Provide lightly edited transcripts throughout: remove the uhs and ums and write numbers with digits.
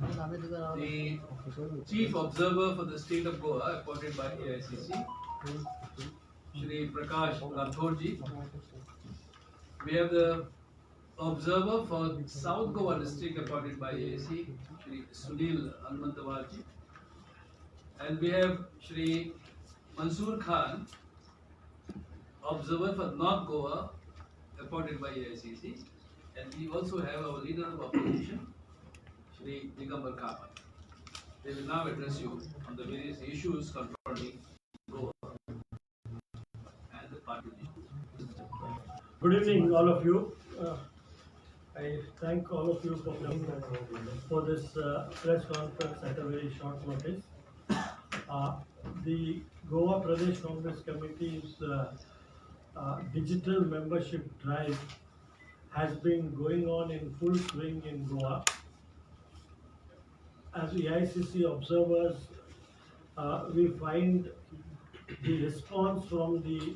The Chief Observer for the State of Goa, appointed by AICC, Shri Prakash Rathorji. We have the Observer for South Goa District, appointed by AIC, Shri Sunil Almantawarji. And we have Shri Mansoor Khan, Observer for North Goa, appointed by AICC. And we also have our Leader of Opposition, Shri Digambar Kamat. They will now address you on the various issues confronting Goa and the party. Good evening, all of you. I thank all of you for coming for this press conference at a very short notice. The Goa Pradesh Congress Committee's digital membership drive has been going on in full swing in Goa. As AICC observers, we find the response from the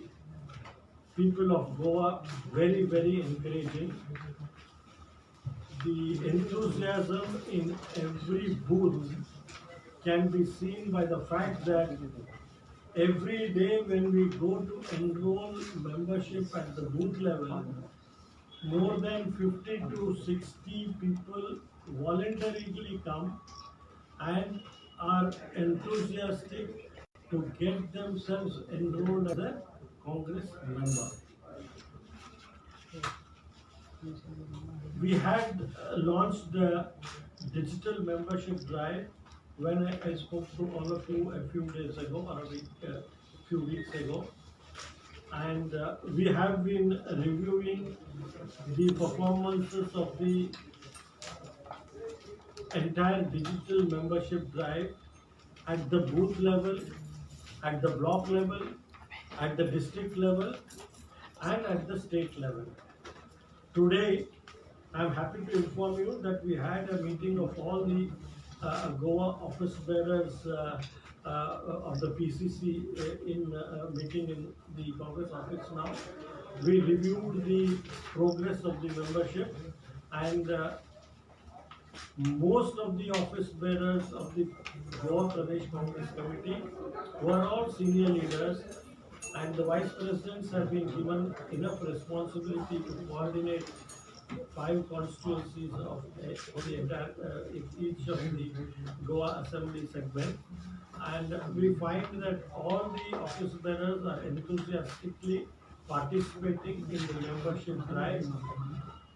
people of Goa very, very encouraging. The enthusiasm in every booth can be seen by the fact that every day when we go to enroll membership at the booth level, more than 50 to 60 people voluntarily come and are enthusiastic to get themselves enrolled as a Congress member. We had launched the digital membership drive when I spoke to all of you a few days ago or a few weeks ago, and we have been reviewing the performances of the entire digital membership drive at the booth level, at the block level, at the district level, and at the state level. Today, I am happy to inform you that we had a meeting of all the Goa office bearers of the PCC meeting in the Congress office now. We reviewed the progress of the membership, and most of the office bearers of the Goa Pradesh Congress Committee were all senior leaders, and the vice presidents have been given enough responsibility to coordinate 5 constituencies of the entire each of the Goa Assembly segment. And we find that all the office bearers are enthusiastically participating in the membership drive.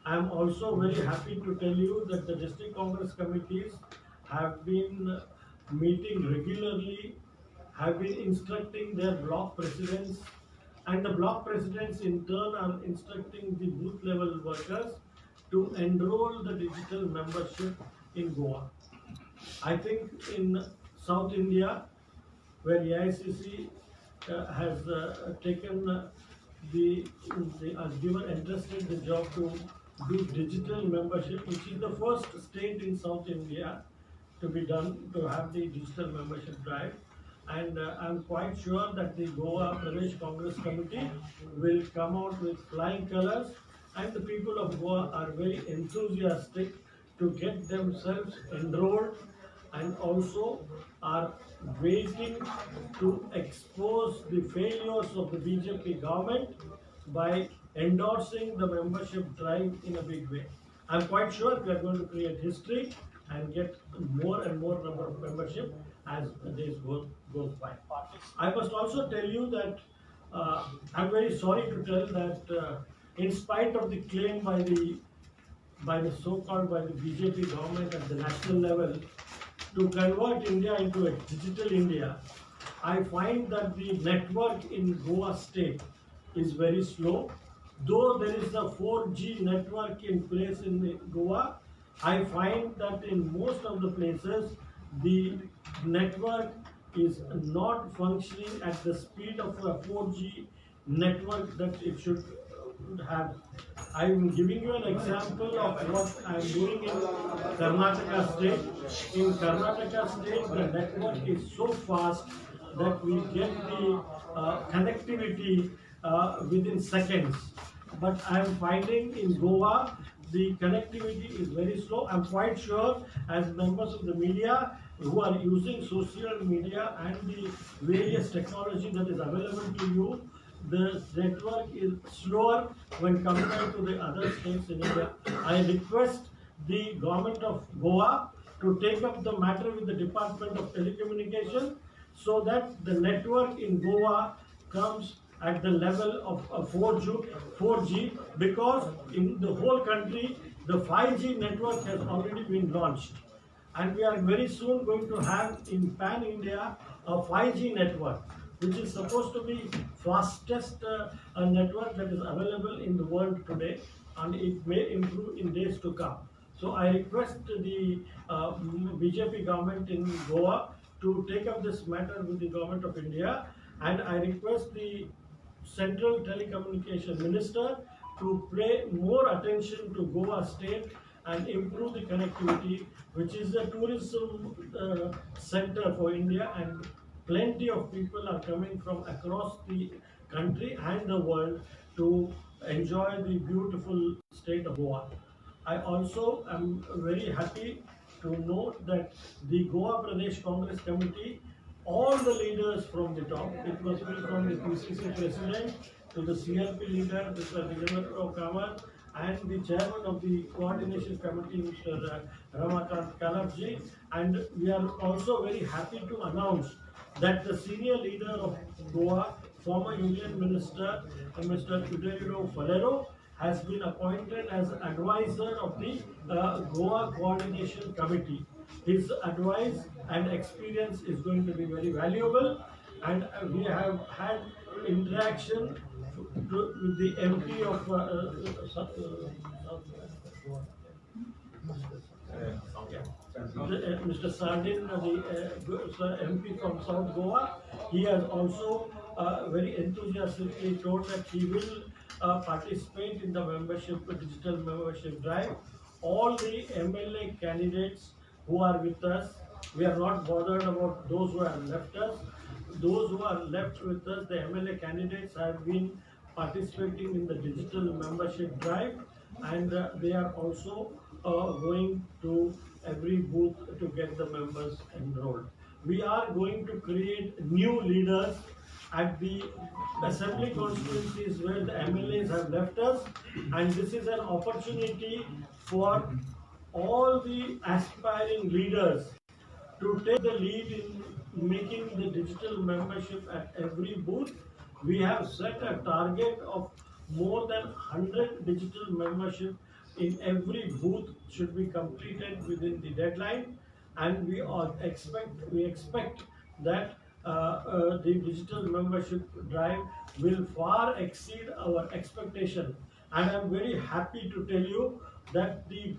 I am also very happy to tell you that the district Congress committees have been meeting regularly, have been instructing their block presidents, and the block presidents in turn are instructing the booth level workers to enroll the digital membership in Goa. I think in South India, where AICC has taken given entrusted the job to do digital membership, which is the first state in South India to be done, to have the digital membership drive. And I'm quite sure that the Goa Pradesh Congress Committee will come out with flying colors, and the people of Goa are very enthusiastic to get themselves enrolled, and also are waiting to expose the failures of the BJP government by endorsing the membership drive in a big way. I'm quite sure we are going to create history and get more and more number of membership as the days goes by. I must also tell you that I'm very sorry to tell that in spite of the claim by the so-called by the BJP government at the national level to convert India into a digital India, I find that the network in Goa state is very slow. Though there is a 4G network in place in Goa, I find that in most of the places the network is not functioning at the speed of a 4G network that it should have. I'm giving you an example of what I'm doing in Karnataka state. In Karnataka state, the network is so fast that we get the connectivity within seconds. But I'm finding in Goa the connectivity is very slow. I'm quite sure as members of the media who are using social media and the various technology that is available to you, the network is slower when compared to the other states in India. I request the government of Goa to take up the matter with the Department of Telecommunication so that the network in Goa comes at the level of 4G because in the whole country the 5G network has already been launched and we are very soon going to have in pan India a 5G network which is supposed to be fastest network that is available in the world today and it may improve in days to come. So I request the BJP government in Goa to take up this matter with the government of India and I request the Central Telecommunication Minister to pay more attention to Goa state and improve the connectivity, which is a tourism center for India, and plenty of people are coming from across the country and the world to enjoy the beautiful state of Goa. I also am very happy to note that the Goa Pradesh Congress Committee, all the leaders from the top, it was from the PCC President to the CRP leader, Mr. Digambara Rao Kamath, and the chairman of the coordination committee, Mr. Ramakant Kalapji. And we are also very happy to announce that the senior leader of Goa, former Union Minister, Mr. Udayiro Falero, has been appointed as advisor of the Goa Coordination Committee. His advice and experience is going to be very valuable, and we have had interaction with the MP of Mr. Sardin, the MP from South Goa. He has also very enthusiastically told that he will participate in the membership, digital membership drive. All the MLA candidates who are with us, we are not bothered about those who have left us. Those who are left with us, the MLA candidates have been participating in the digital membership drive and they are also going to every booth to get the members enrolled. We are going to create new leaders at the assembly constituencies where the MLAs have left us, and this is an opportunity for all the aspiring leaders to take the lead in making the digital membership at every booth. We have set a target of more than 100 digital membership in every booth should be completed within the deadline, and we expect that the digital membership drive will far exceed our expectation. And I'm very happy to tell you that the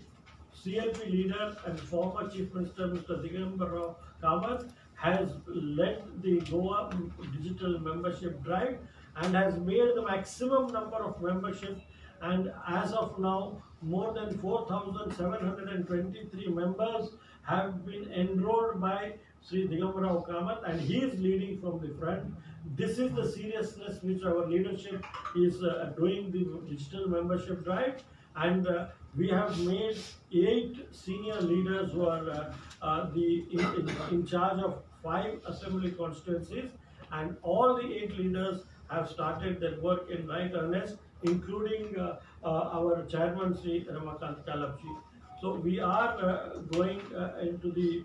CLP leader and former Chief Minister Mr. Digambara Rao Kamath has led the Goa digital membership drive and has made the maximum number of membership, and as of now more than 4,723 members have been enrolled by Sri Digambara Rao Kamath, and he is leading from the front. This is the seriousness which our leadership is doing the digital membership drive, and we have made 8 senior leaders who are in charge of 5 assembly constituencies, and all the 8 leaders have started their work in right earnest, including our chairman Sri Ramakant Kalapji. So we are going into the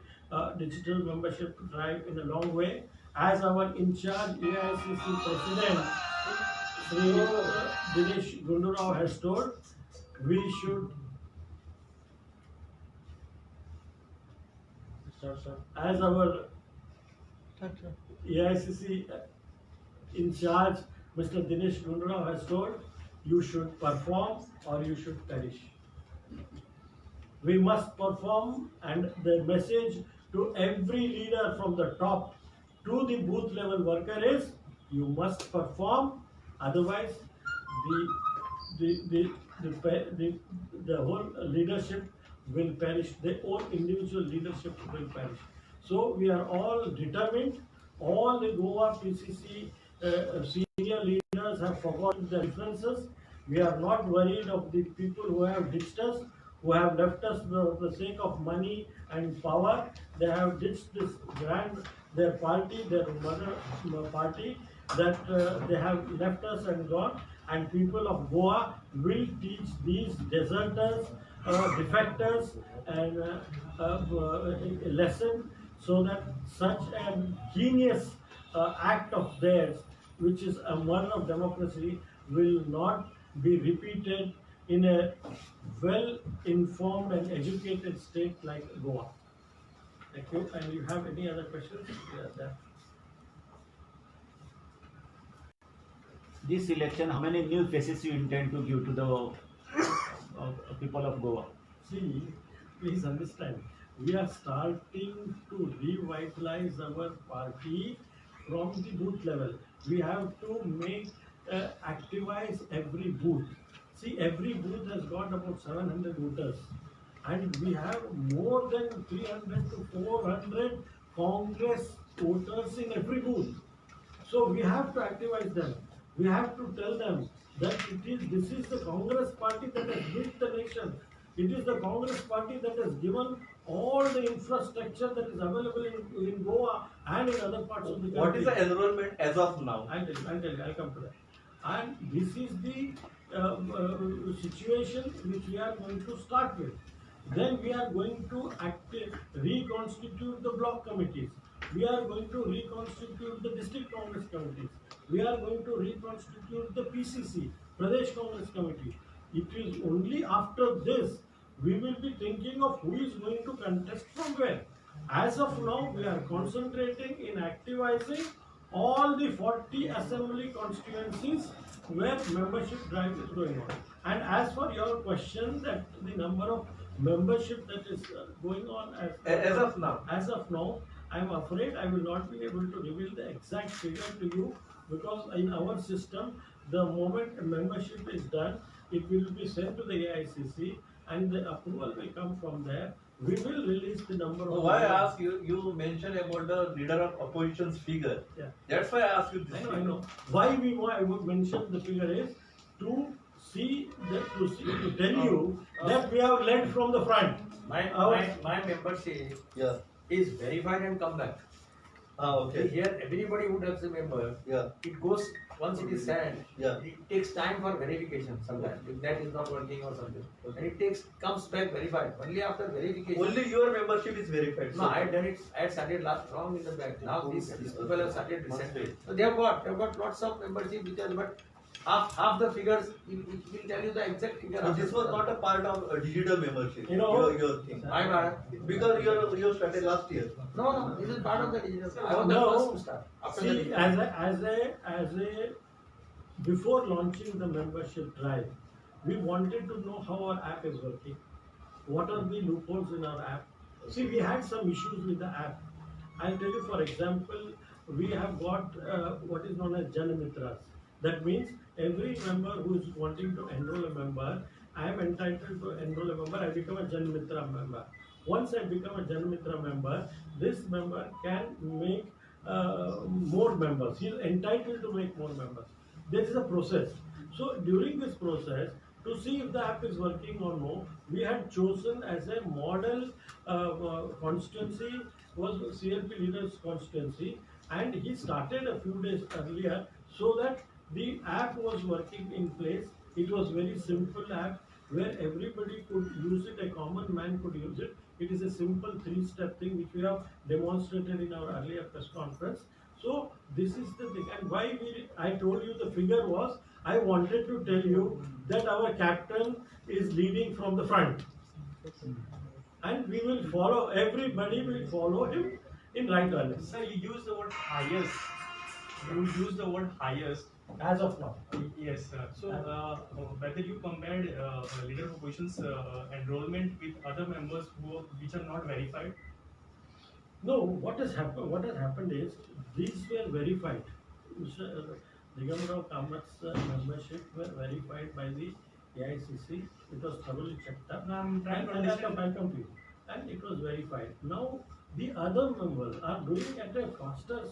digital membership drive in a long way. As our in charge AICC president Sri Dinesh Gundurao has told, we should, as our AICC in charge Mr. Dinesh Gundurao has told, you should perform or you should perish. We must perform, and the message to every leader from the top to the booth level worker is, you must perform, otherwise the whole leadership will perish, the whole individual leadership will perish. So we are all determined. All the Goa PCC senior leaders have forgotten their differences. We are not worried of the people who have ditched us, who have left us for the sake of money and power. They have ditched this their party, their mother party, that they have left us and gone. And people of Goa will teach these deserters, defectors, and a lesson, so that such a heinous act of theirs, which is a murder of democracy, will not be repeated in a well informed and educated state like Goa. Thank you. And you have any other questions? Yeah, This election, how many new faces you intend to give to the people of Goa? See, please understand, we are starting to revitalize our party from the booth level. We have to make activize every booth. See, every booth has got about 700 voters, and we have more than 300 to 400 Congress voters in every booth. So we have to activize them. We have to tell them that this is the Congress party that has built the nation. It is the Congress party that has given all the infrastructure that is available in Goa and in other parts of the country. What is the enrollment as of now? I'll tell you, I'll come to that. And this is the situation which we are going to start with. Then we are going to reconstitute the block committees. We are going to reconstitute the district Congress committees. We are going to reconstitute the PCC, Pradesh Congress Committee. It is only after this we will be thinking of who is going to contest from where. As of now, we are concentrating in activizing all the 40 assembly constituencies where membership drive is going on. And as for your question, that the number of membership that is going on As of now? as of now, I am afraid I will not be able to reveal the exact figure to you, because in our system, the moment a membership is done, it will be sent to the AICC and the approval will come from there. We will release the number of. Why I ask you? You mentioned about the leader of opposition's figure. Yeah. That's why I ask you this. I know. Why I would mention the figure is to tell you that we have led from the front. My membership Yeah. is verified and come back. Okay. Here, everybody who does a member, Yeah. it goes, once it is sent, Yeah. it takes time for verification sometimes, if that is not working or something. And it comes back verified, only after verification. Only your membership is verified. No, I had done it, I had started last long in the back. Now these people have started recently. Okay. So they have got lots of membership which are, but half the figures, it will tell you the exact figure. So this was not a part of a digital membership. You know- your thing. I got Because you started last year. No, this is part of the digital. I was the No. first to start. After the See, digital. as a before launching the membership drive, we wanted to know how our app is working. What are the loopholes in our app? See, we had some issues with the app. I'll tell you, for example, we have got what is known as Janamitras. That means every member who is wanting to enroll a member, I am entitled to enroll a member, I become a Janamitra member. Once I become a Janamitra member, this member can make more members. He is entitled to make more members. This is a process. So during this process, to see if the app is working or no, we had chosen as a model constituency was CLP leaders constituency, and he started a few days earlier so that the app was working in place. It was very simple app where everybody could use it, a common man could use it. It is a simple 3-step thing which we have demonstrated in our earlier press conference. So this is the thing, and why I told you the figure was, I wanted to tell you that our captain is leading from the front, and we will follow, everybody will follow him in right earnest. Sir, you use the word highest. You use the word highest. As of now. Yes, sir. So, whether you compared leader of opposition's enrollment with other members which are not verified? No, what has happened is, these were verified. Mr. Nigamrao Kamat's membership were verified by the AICC. It was thoroughly checked up. I'm trying to And understand. I'll come to you. And it was verified. Now, the other members are doing at a faster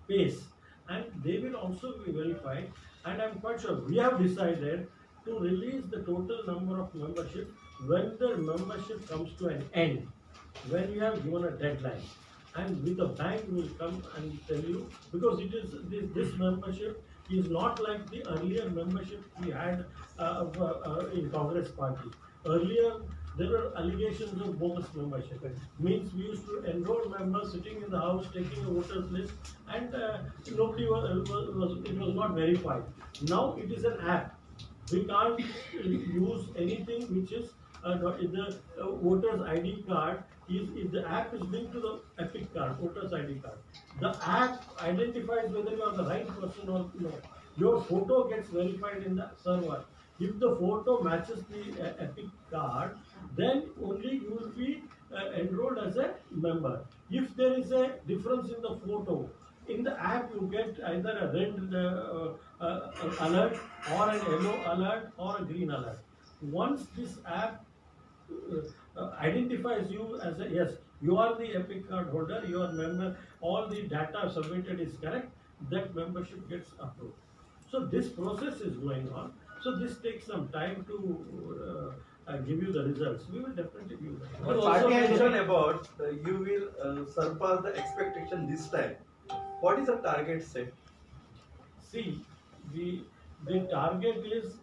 pace. and they will also be verified. And I'm quite sure we have decided to release the total number of membership when the membership comes to an end, when we have given a deadline. And with the bank will come and tell you, because it is this membership is not like the earlier membership we had in Congress party. Earlier there were allegations of bogus membership. Means we used to enroll members sitting in the house taking a voters list, and nobody it was not verified. Now it is an app. We can't use anything which is the voter's ID card. If the app is linked to the Epic card, voter's ID card, the app identifies whether you are the right person or not. Your photo gets verified in the server. If the photo matches the Epic card, then only you will be enrolled as a member. If there is a difference in the photo, in the app you get either a red alert or an yellow alert or a green alert. Once this app identifies you as a yes, you are the Epic card holder, you are member, all the data submitted is correct, that membership gets approved. So this process is going on. So this takes some time to give you the results. We will definitely give you that. But party mentioned about you will surpass the expectation this time. What is the target set? See, the target is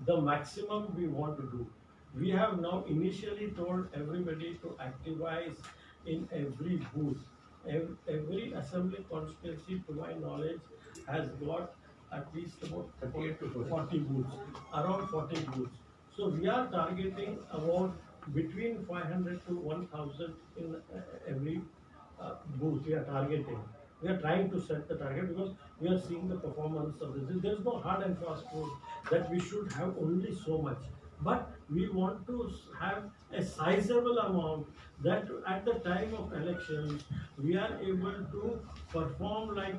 the maximum we want to do. We have now initially told everybody to activize in every booth. Every assembly constituency, to my knowledge, has got at least about 38 to 40 booths, around 40 booths. So we are targeting about between 500 to 1,000 in every booth. We are targeting. We are trying to set the target because we are seeing the performance of this. There is no hard and fast rule that we should have only so much. But we want to have a sizable amount that at the time of elections, we are able to perform like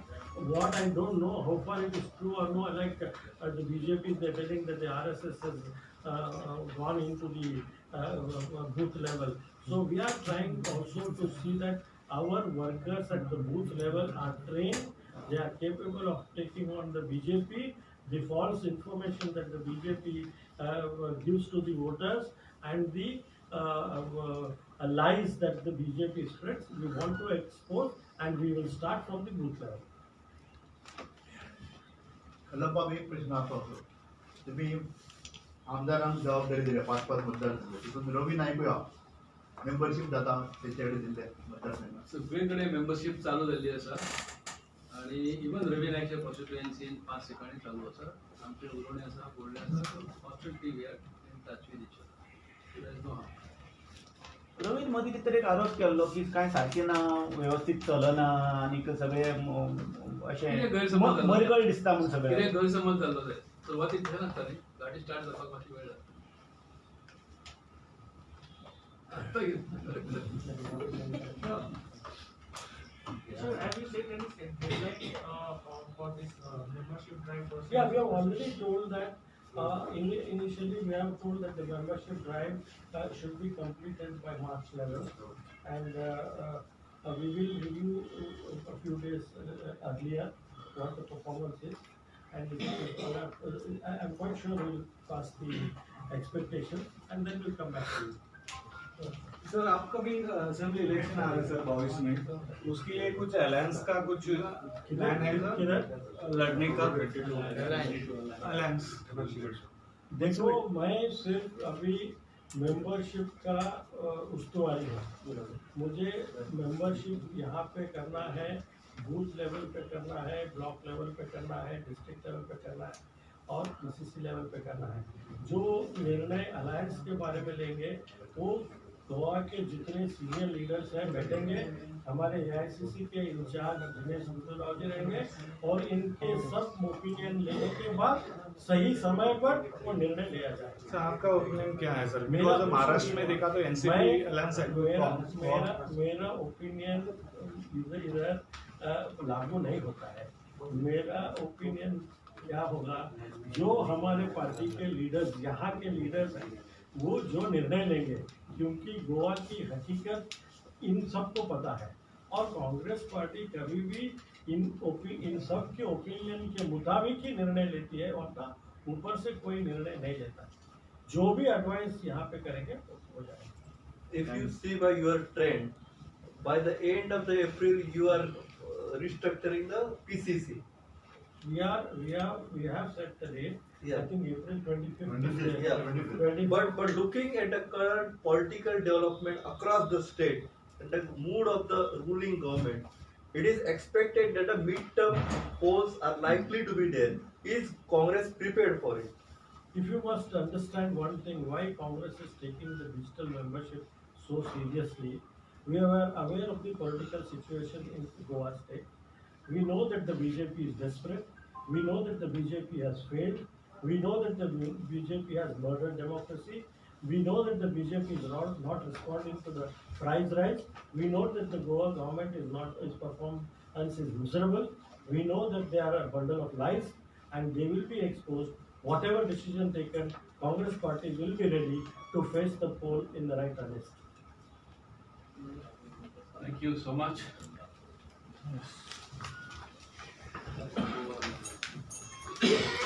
what I don't know how far it is true or no, like the BJP, they're telling that the RSS has gone into the booth level. So we are trying also to see that our workers at the booth level are trained, they are capable of taking on the BJP, the false information that the BJP gives to the voters, and the lies that the BJP spreads. We want to expose, and we will start from the booth level. Kallappa एक प्रश्न असा होतो तुम्ही आमदारांक जबाबदारी दिल्या 5-5 मतदारसंघ तितून रवी नायकूया मेंबरशीप जाता त्याच्याकडे दिल्ले मतदारसंघात सगळीकडे मेंबरशीप चालू झाली असा आणि इवन रवी नाईकच्या कॉन्स्टिट्युएन्सीन 5 ठिकाणी चालू असा आमचे उलोवणे असा बोलणे असा constantly we are in touch with each other there is no harm रवीन मदीं कितें तरी एक आरोप केल्लो की काय सारकें ना व्यवस्थीत चलना आनी सगळे अशें मरगळ दिसता म्हूण सगळें कितें गैरसमज जाल्लो जाय सुरवातीक तशें नासता न्ही गाडी स्टार्ट जावपाक मातशी वेळ जाता So have you set any deadline for this membership drive process? Yeah, we have already told that initially we have told that the membership drive should be completed by March 11, and we will review a few days earlier what the performance is, and I'm quite sure we will pass the expectations, and then we'll come back to you. Sir upcoming assembly election आ रहे हैं sir 22 में उसके लिए कुछ alliance का कुछ plan है सर लड़ने का अलायंस देखो मैं सिर्फ अभी मेंबरशिप का उस्तुवारी हूँ मुझे मेंबरशिप यहाँ पे करना है बूथ लेवल पे करना है ब्लॉक लेवल पे करना है डिस्ट्रिक्ट लेवल पे करना है और पीसीसी लेवल पे करना है जो निर्णय अलायंस के बारे में लेंगे वो गोवा के जितने सीनियर लीडर्स हैं बैठेंगे हमारे एआईसीसी के इंचार्ज दिनेश गुप्ता जी रहेंगे और इनके सब ओपिनियन लेने के बाद सही समय पर वो निर्णय लिया जाएगा। सर आपका ओपिनियन क्या है सर? बिकॉज महाराष्ट्र में देखा तो एनसीपी अलायंस मेरा ओपिनियन इधर लागू नहीं होता है। मेरा ओपिनियन क्या होगा जो हमारे पार्टी के लीडर्स यहाँ के लीडर्स हैं वो जो निर्णय लेंगे क्योंकि गोवा की हकीकत इन सबको पता है और कांग्रेस पार्टी कभी भी इन सब के ओपिनियन के मुताबिक ही निर्णय लेती है, वरना ऊपर से कोई निर्णय नहीं लेता। जो भी एडवाइस यहाँ पे करेंगे वो हो जाएगा। If you see by your trend, by the end of the April, you are restructuring the PCC. We have set the date. Yeah. I think April 25th. 25th, Yeah. 25th. But looking at the current political development across the state and the mood of the ruling government, it is expected that the midterm polls are likely to be there. Is Congress prepared for it? If you must understand one thing, why Congress is taking the digital membership so seriously, we are aware of the political situation in Goa state. We know that the BJP is desperate. We know that the BJP has failed. We know that the BJP has murdered democracy. We know that the BJP is not responding to the price rise. We know that the Goa government is performance is miserable. We know that they are a bundle of lies and they will be exposed. Whatever decision taken, Congress party will be ready to face the poll in the right earnest. Thank you so much. Yes.